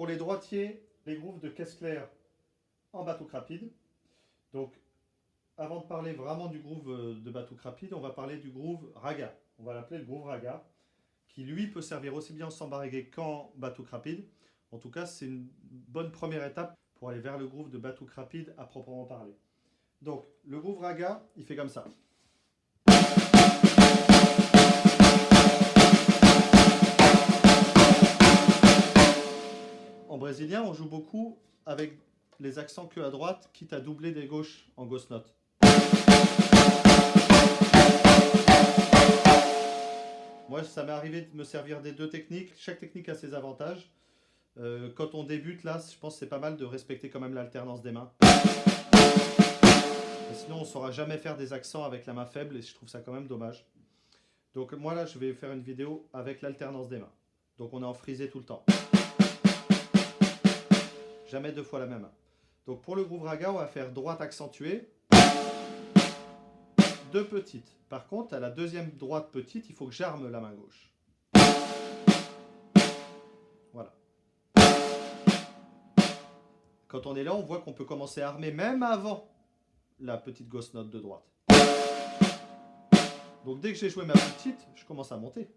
pour les droitiers, les grooves de caisse claire en batouk rapide. Donc, avant de parler vraiment du groove de batouk rapide, on va parler du groove raga. On va l'appeler le groove raga, qui lui peut servir aussi bien en samba reggae qu'en batouk rapide. En tout cas, c'est une bonne première étape pour aller vers le groove de batouk rapide à proprement parler. Donc, le groove raga, il fait comme ça. En brésilien, on joue beaucoup avec les accents que à droite, quitte à doubler des gauches en ghost note. Moi, ça m'est arrivé de me servir des deux techniques. Chaque technique a ses avantages. Quand on débute, là, je pense que c'est pas mal de respecter quand même l'alternance des mains. Et sinon, on ne saura jamais faire des accents avec la main faible et je trouve ça quand même dommage. Donc moi, là, je vais faire une vidéo avec l'alternance des mains. Donc on est en frisé tout le temps. Jamais deux fois la même main. Donc pour le groove raga, on va faire droite accentuée, deux petites. Par contre, à la deuxième droite petite, il faut que j'arme la main gauche. Voilà. Quand on est là, on voit qu'on peut commencer à armer même avant la petite ghost note de droite. Donc dès que j'ai joué ma petite, je commence à monter.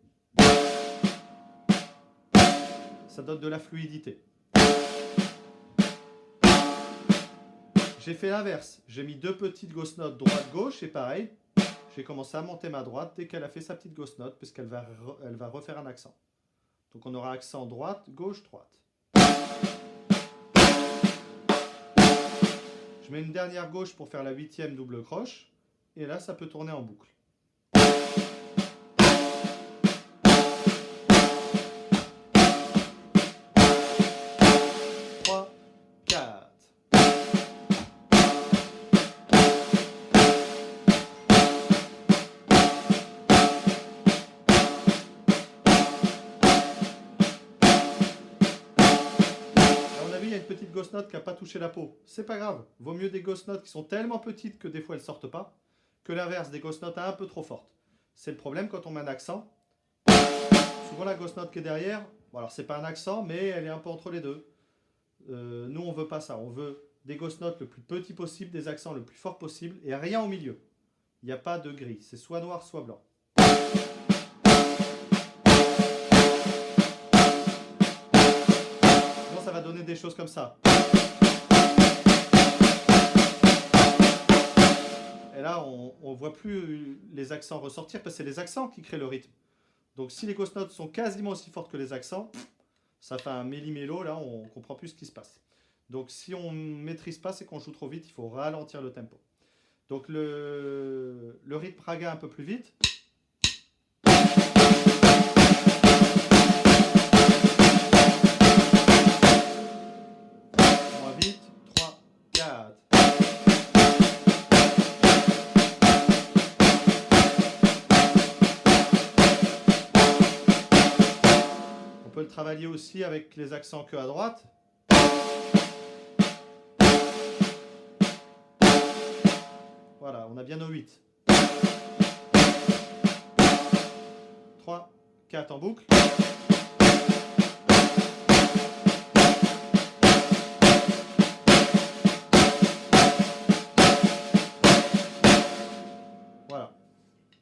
Ça donne de la fluidité. J'ai fait l'inverse. J'ai mis deux petites ghost notes droite-gauche et pareil, j'ai commencé à monter ma droite dès qu'elle a fait sa petite ghost note puisqu'elle va refaire un accent. Donc on aura accent droite, gauche, droite. Je mets une dernière gauche pour faire la 8e double croche et là ça peut tourner en boucle. 3, 4. Il y a une petite ghost note qui n'a pas touché la peau. C'est pas grave. Vaut mieux des ghost notes qui sont tellement petites que des fois elles ne sortent pas, que l'inverse, des ghost notes un peu trop fortes. C'est le problème quand on met un accent. Souvent la ghost note qui est derrière, bon alors c'est pas un accent, mais elle est un peu entre les deux. Nous on veut pas ça. On veut des ghost notes le plus petit possible, des accents le plus fort possible et rien au milieu. Il n'y a pas de gris. C'est soit noir, soit blanc. Ça va donner des choses comme ça. Et là, on ne voit plus les accents ressortir parce que c'est les accents qui créent le rythme. Donc si les ghost notes sont quasiment aussi fortes que les accents, ça fait un méli-mélo, là on ne comprend plus ce qui se passe. Donc si on ne maîtrise pas, c'est qu'on joue trop vite, il faut ralentir le tempo. Donc le rythme raga un peu plus vite. Vite, 3, 4. On peut le travailler aussi avec les accents que à droite. Voilà, on a bien nos 8. 3, 4 en boucle.